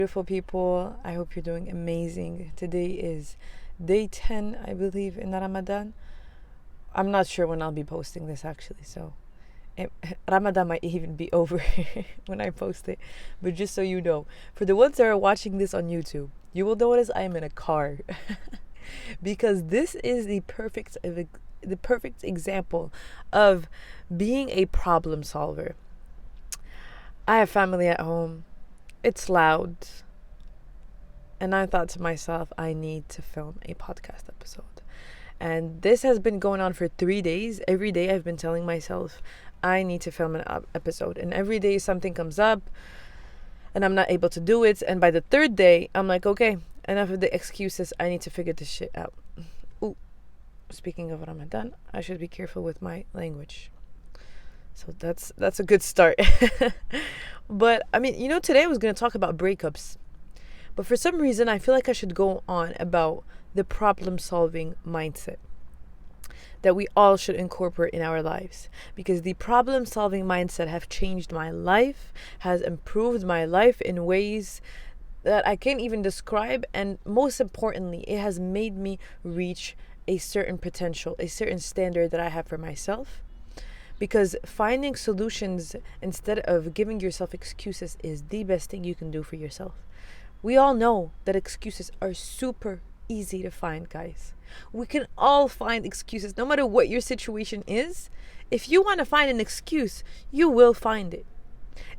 Beautiful people, I hope you're doing amazing. Today is day 10, I believe, in Ramadan. I'm not sure when I'll be posting this actually, so Ramadan might even be over when I post it. But just so you know, for the ones that are watching this on YouTube, you will notice I am in a car because this is the perfect example of being a problem solver. I have family at home. It's loud. And I thought to myself, I need to film a podcast episode. And this has been going on for 3 days. Every day I've been telling myself, I need to film an episode. And every day something comes up and I'm not able to do it. And by the third day, I'm like, okay, enough of the excuses. I need to figure this shit out. Ooh, speaking of Ramadan, I should be careful with my language. So that's a good start. But I mean, today I was going to talk about breakups. But for some reason, I feel like I should go on about the problem-solving mindset that we all should incorporate in our lives. Because the problem-solving mindset have changed my life, has improved my life in ways that I can't even describe. And most importantly, it has made me reach a certain potential, a certain standard that I have for myself. Because finding solutions instead of giving yourself excuses is the best thing you can do for yourself. We all know that excuses are super easy to find, guys. We can all find excuses, no matter what your situation is. If you want to find an excuse, you will find it.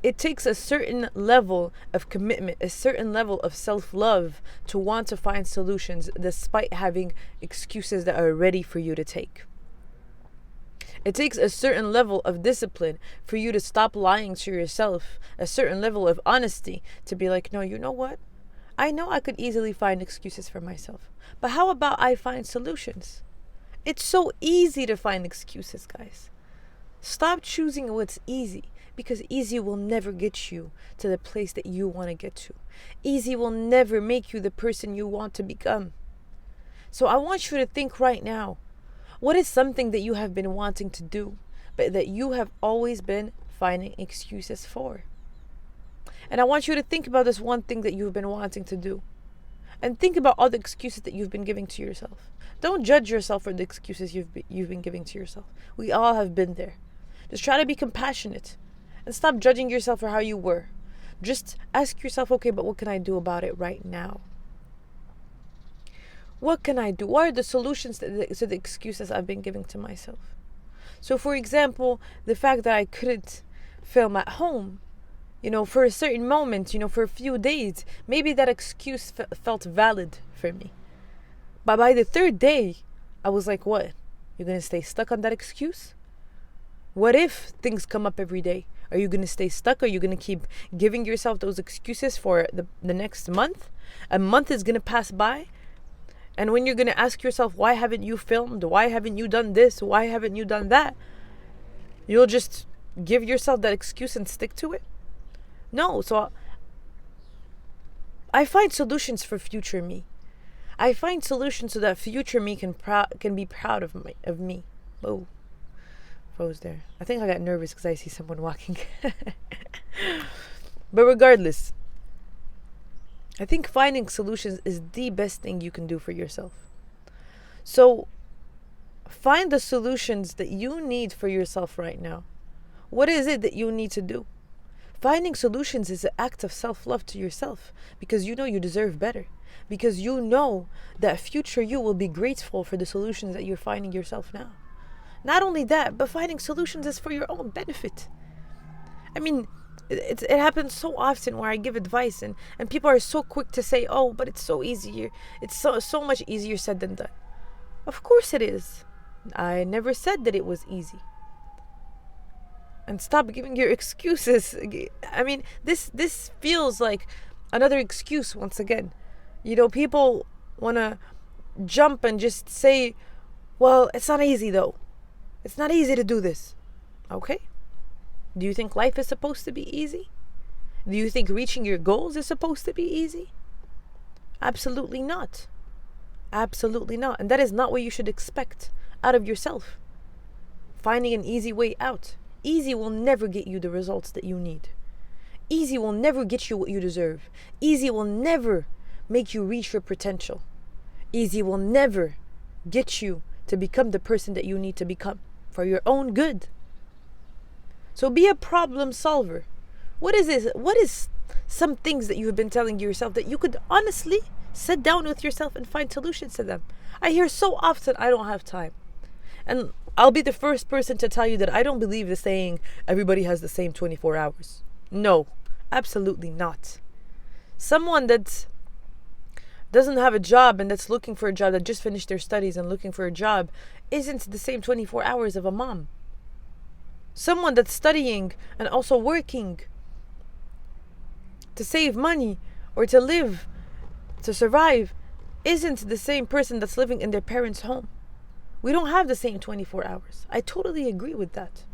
It takes a certain level of commitment, a certain level of self-love to want to find solutions despite having excuses that are ready for you to take. It takes a certain level of discipline for you to stop lying to yourself, a certain level of honesty to be like, no, you know what? I know I could easily find excuses for myself, but how about I find solutions? It's so easy to find excuses, guys. Stop choosing what's easy, because easy will never get you to the place that you want to get to. Easy will never make you the person you want to become. So I want you to think right now, what is something that you have been wanting to do, but that you have always been finding excuses for? And I want you to think about this one thing that you've been wanting to do. And think about all the excuses that you've been giving to yourself. Don't judge yourself for the excuses you've been giving to yourself. We all have been there. Just try to be compassionate and stop judging yourself for how you were. Just ask yourself, okay, but what can I do about it right now? What can I do? What are the solutions to the excuses I've been giving to myself? So, for example, the fact that I couldn't film at home, for a certain moment, for a few days, maybe that excuse felt valid for me. But by the third day, I was like, what? You're going to stay stuck on that excuse? What if things come up every day? Are you going to stay stuck? Are you going to keep giving yourself those excuses for the next month? A month is going to pass by. And when you're going to ask yourself, why haven't you filmed? Why haven't you done this? Why haven't you done that? You'll just give yourself that excuse and stick to it? No. So I find solutions for future me. I find solutions so that future me can be proud of me. Oh, froze there. I think I got nervous because I see someone walking. But regardless, I think finding solutions is the best thing you can do for yourself. So find the solutions that you need for yourself right now. What is it that you need to do? Finding solutions is an act of self-love to yourself, because you know you deserve better. Because you know that future you will be grateful for the solutions that you're finding yourself now. Not only that, but finding solutions is for your own benefit. I mean, it happens so often where I give advice and people are so quick to say, oh, but it's so easier. It's so much easier said than done. Of course it is. I never said that it was easy. And stop giving your excuses. I mean, this feels like another excuse once again. People want to jump and just say, well, it's not easy though. It's not easy to do this. Okay. Do you think life is supposed to be easy? Do you think reaching your goals is supposed to be easy? Absolutely not. Absolutely not. And that is not what you should expect out of yourself. Finding an easy way out. Easy will never get you the results that you need. Easy will never get you what you deserve. Easy will never make you reach your potential. Easy will never get you to become the person that you need to become for your own good. So be a problem solver. What is this? What is some things that you've been telling yourself that you could honestly sit down with yourself and find solutions to them? I hear so often, I don't have time. And I'll be the first person to tell you that I don't believe the saying, everybody has the same 24 hours. No, absolutely not. Someone that doesn't have a job and that's looking for a job, that just finished their studies and looking for a job, isn't the same 24 hours of a mom. Someone that's studying and also working to save money or to live, to survive, isn't the same person that's living in their parents' home. We don't have the same 24 hours. I totally agree with that.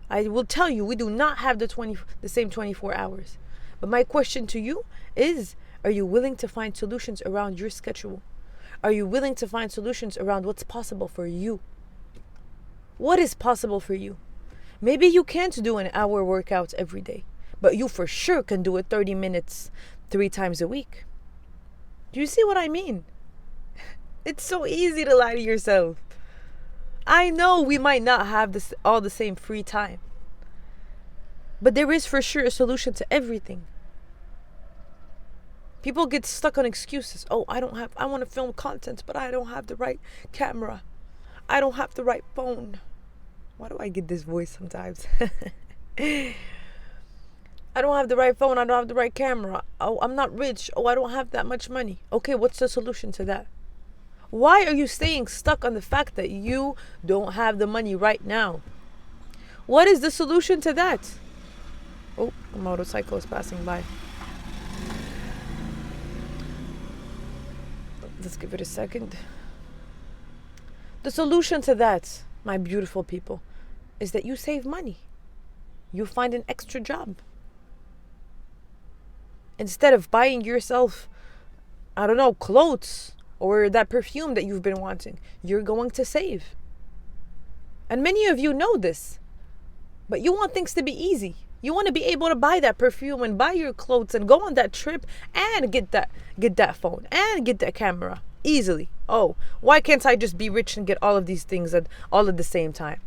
I will tell you, we do not have the same 24 hours. But my question to you is, are you willing to find solutions around your schedule? Are you willing to find solutions around what's possible for you? What is possible for you? Maybe you can't do an hour workout every day, but you for sure can do it 30 minutes 3 times a week. Do you see what I mean? It's so easy to lie to yourself. I know we might not have all the same free time, but there is for sure a solution to everything. People get stuck on excuses. Oh, I want to film content, but I don't have the right camera. I don't have the right phone. Why do I get this voice sometimes? I don't have the right phone. I don't have the right camera. Oh, I'm not rich. Oh, I don't have that much money. Okay, what's the solution to that? Why are you staying stuck on the fact that you don't have the money right now? What is the solution to that? Oh, a motorcycle is passing by. Let's give it a second. The solution to that, my beautiful people, is that you save money. You find an extra job. Instead of buying yourself, I don't know, clothes or that perfume that you've been wanting, you're going to save. And many of you know this, but you want things to be easy. You want to be able to buy that perfume and buy your clothes and go on that trip and get that phone and get that camera easily. Oh, why can't I just be rich and get all of these things all at the same time?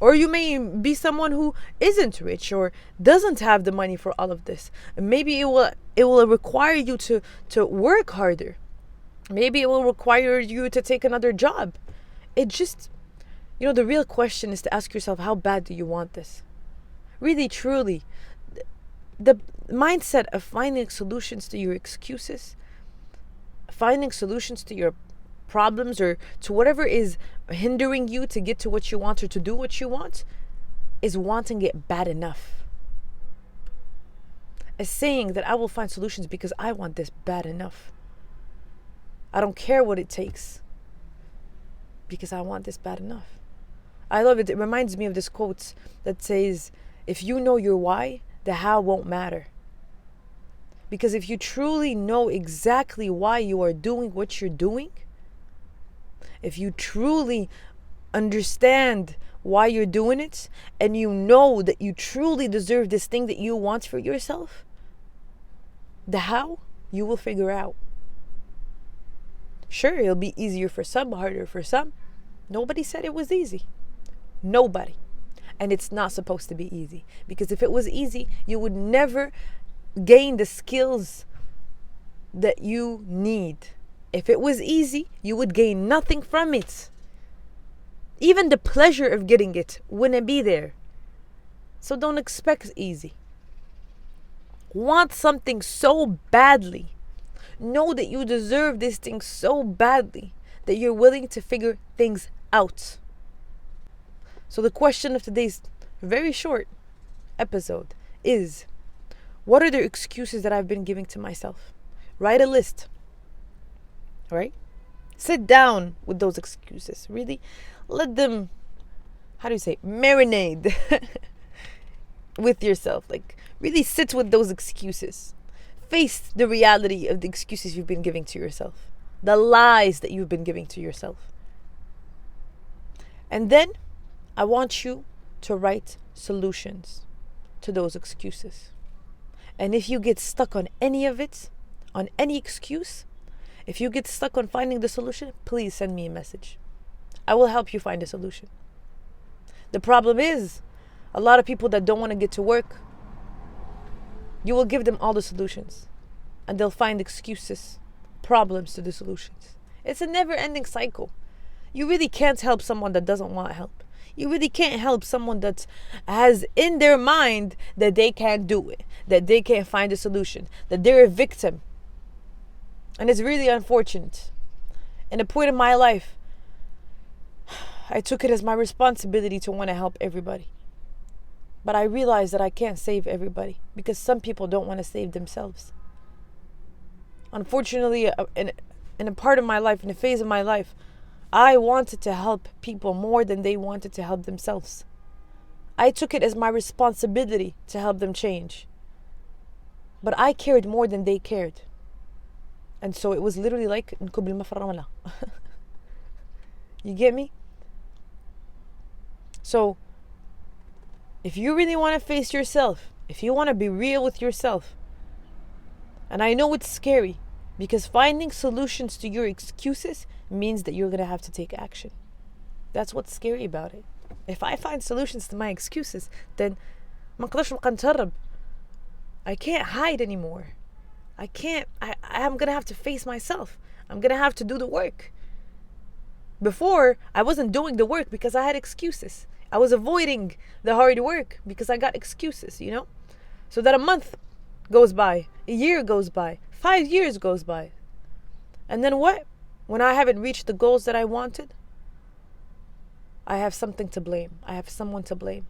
Or you may be someone who isn't rich or doesn't have the money for all of this. Maybe it will require you to work harder. Maybe it will require you to take another job. It just, the real question is to ask yourself, how bad do you want this? Really, truly, the mindset of finding solutions to your excuses, finding solutions to your problems or to whatever is hindering you to get to what you want or to do what you want, is wanting it bad enough. Is saying that I will find solutions because I want this bad enough. I don't care what it takes because I want this bad enough. I love it. It reminds me of this quote that says, if you know your why, the how won't matter. Because if you truly know exactly why you are doing what you're doing, if you truly understand why you're doing it, and you know that you truly deserve this thing that you want for yourself, the how you will figure out. Sure, it'll be easier for some, harder for some. Nobody said it was easy. Nobody. And it's not supposed to be easy. Because if it was easy, you would never gain the skills that you need. If it was easy, you would gain nothing from it. Even the pleasure of getting it wouldn't be there. So don't expect easy. Want something so badly. Know that you deserve this thing so badly that you're willing to figure things out. So the question of today's very short episode is, what are the excuses that I've been giving to myself? Write a list. All right? Sit down with those excuses. Really let them, marinate with yourself. Like, really sit with those excuses. Face the reality of the excuses you've been giving to yourself. The lies that you've been giving to yourself. And then I want you to write solutions to those excuses. And if you get stuck on any of it, on any excuse, if you get stuck on finding the solution, please send me a message. I will help you find a solution. The problem is, a lot of people that don't want to get to work, you will give them all the solutions and they'll find excuses, problems to the solutions. It's a never-ending cycle. You really can't help someone that doesn't want help. You really can't help someone that has in their mind that they can't do it, that they can't find a solution, that they're a victim. And it's really unfortunate. In a point in my life, I took it as my responsibility to want to help everybody. But I realized that I can't save everybody because some people don't want to save themselves. Unfortunately, in a part of my life, in a phase of my life, I wanted to help people more than they wanted to help themselves. I took it as my responsibility to help them change. But I cared more than they cared. And so it was literally like you get me? So if you really want to face yourself, if you want to be real with yourself, and I know it's scary because finding solutions to your excuses means that you're going to have to take action. That's what's scary about it. If I find solutions to my excuses, then I can't hide anymore. I'm going to have to face myself. I'm going to have to do the work. Before, I wasn't doing the work because I had excuses. I was avoiding the hard work because I got excuses, So that a month goes by, a year goes by, 5 years goes by. And then what? When I haven't reached the goals that I wanted, I have something to blame. I have someone to blame.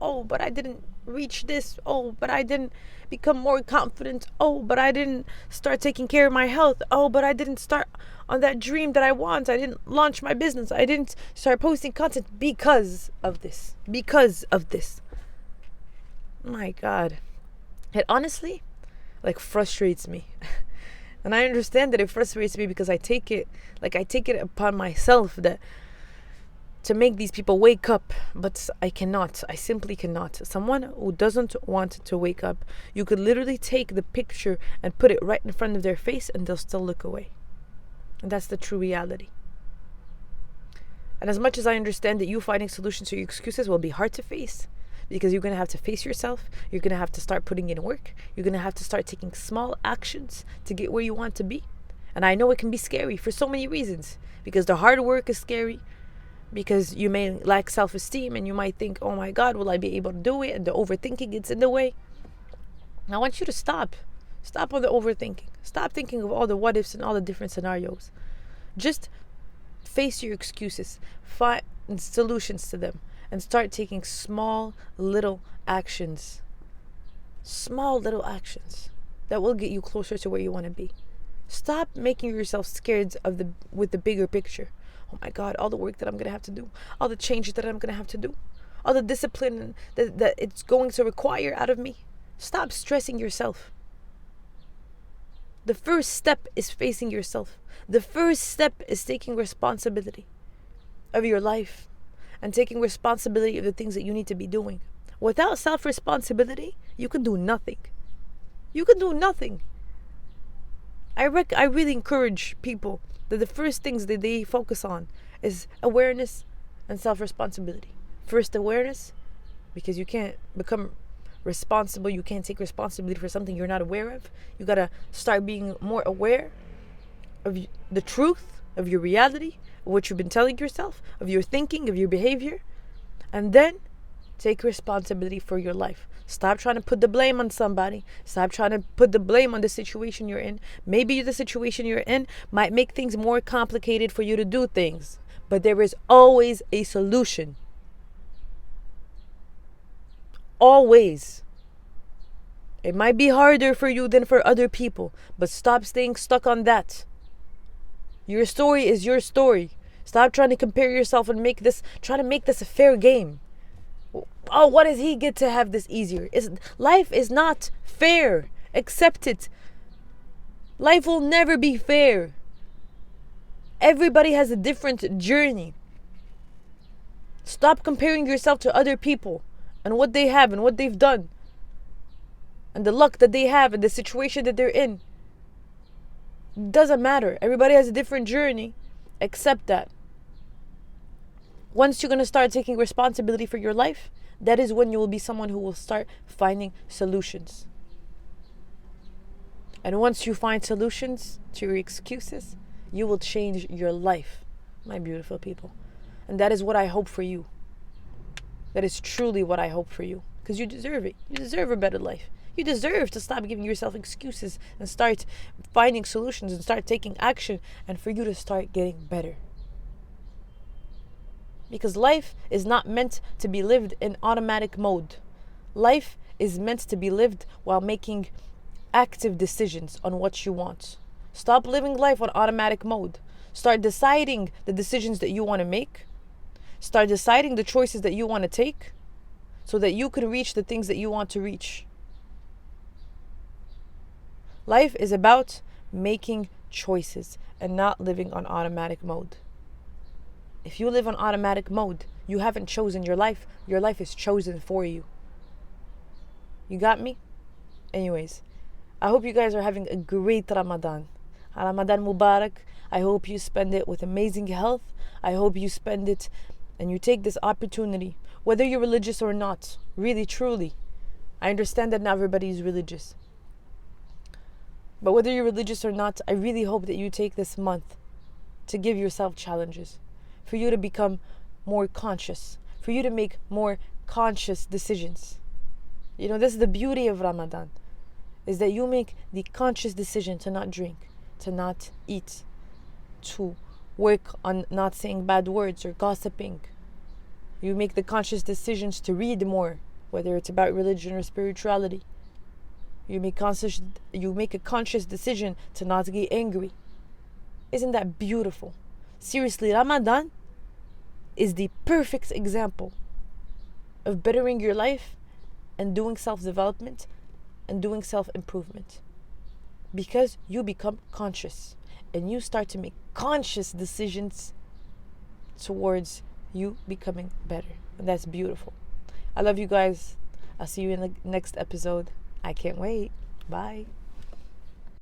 Oh, but I didn't reach this. Oh, but I didn't become more confident. Oh, but I didn't start taking care of my health. Oh, but I didn't start on that dream that I want. I didn't launch my business. I didn't start posting content because of this. Because of this. My God. It honestly, frustrates me. And I understand that it frustrates me because I take it upon myself that to make these people wake up, but I cannot. I simply cannot. Someone who doesn't want to wake up, you could literally take the picture and put it right in front of their face and they'll still look away. And that's the true reality. And as much as I understand that you finding solutions to your excuses will be hard to face, because you're going to have to face yourself, you're going to have to start putting in work, you're going to have to start taking small actions to get where you want to be. And I know it can be scary for so many reasons, because the hard work is scary, because you may lack self-esteem and you might think, oh my God, will I be able to do it? And the overthinking gets in the way. I want you to stop on the overthinking. Stop thinking of all the what ifs and all the different scenarios. Just face your excuses, find solutions to them, and start taking small little actions. Small little actions that will get you closer to where you want to be. Stop making yourself scared with the bigger picture. Oh my God, all the work that I'm going to have to do, all the changes that I'm going to have to do, all the discipline that it's going to require out of me. Stop stressing yourself. The first step is facing yourself. The first step is taking responsibility of your life and taking responsibility of the things that you need to be doing. Without self-responsibility, you can do nothing. You can do nothing. I really encourage people that the first things that they focus on is awareness and self-responsibility. First, awareness, because you can't become responsible. You can't take responsibility for something you're not aware of. You got to start being more aware of the truth, of your reality, of what you've been telling yourself, of your thinking, of your behavior. And then take responsibility for your life. Stop trying to put the blame on somebody. Stop trying to put the blame on the situation you're in. Maybe the situation you're in might make things more complicated for you to do things, but there is always a solution. Always. It might be harder for you than for other people, but stop staying stuck on that. Your story is your story. Stop trying to compare yourself and try to make this a fair game. Oh, what does he get to have this easier? Life is not fair. Accept it. Life will never be fair. Everybody has a different journey. Stop comparing yourself to other people and what they have and what they've done. and the luck that they have and the situation that they're in. Doesn't matter. Everybody has a different journey. Accept that. Once you're going to start taking responsibility for your life, that is when you will be someone who will start finding solutions. And once you find solutions to your excuses, you will change your life, my beautiful people. And that is what I hope for you. That is truly what I hope for you. Because you deserve it. You deserve a better life. You deserve to stop giving yourself excuses and start finding solutions and start taking action, and for you to start getting better. Because life is not meant to be lived in automatic mode. Life is meant to be lived while making active decisions on what you want. Stop living life on automatic mode. Start deciding the decisions that you want to make. Start deciding the choices that you want to take so that you can reach the things that you want to reach. Life is about making choices and not living on automatic mode. If you live on automatic mode, you haven't chosen your life. Your life is chosen for you. You got me? Anyways, I hope you guys are having a great Ramadan. Ramadan Mubarak. I hope you spend it with amazing health. I hope you spend it and you take this opportunity, whether you're religious or not, really, truly. I understand that not everybody is religious. But whether you're religious or not, I really hope that you take this month to give yourself challenges, for you to become more conscious, for you to make more conscious decisions. You know, this is the beauty of Ramadan, is that you make the conscious decision to not drink, to not eat, to work on not saying bad words or gossiping. You make the conscious decisions to read more, whether it's about religion or spirituality. You make a conscious decision to not get angry. Isn't that beautiful? Seriously, Ramadan is the perfect example of bettering your life and doing self-development and doing self-improvement. Because you become conscious and you start to make conscious decisions towards you becoming better. And that's beautiful. I love you guys. I'll see you in the next episode. I can't wait. Bye.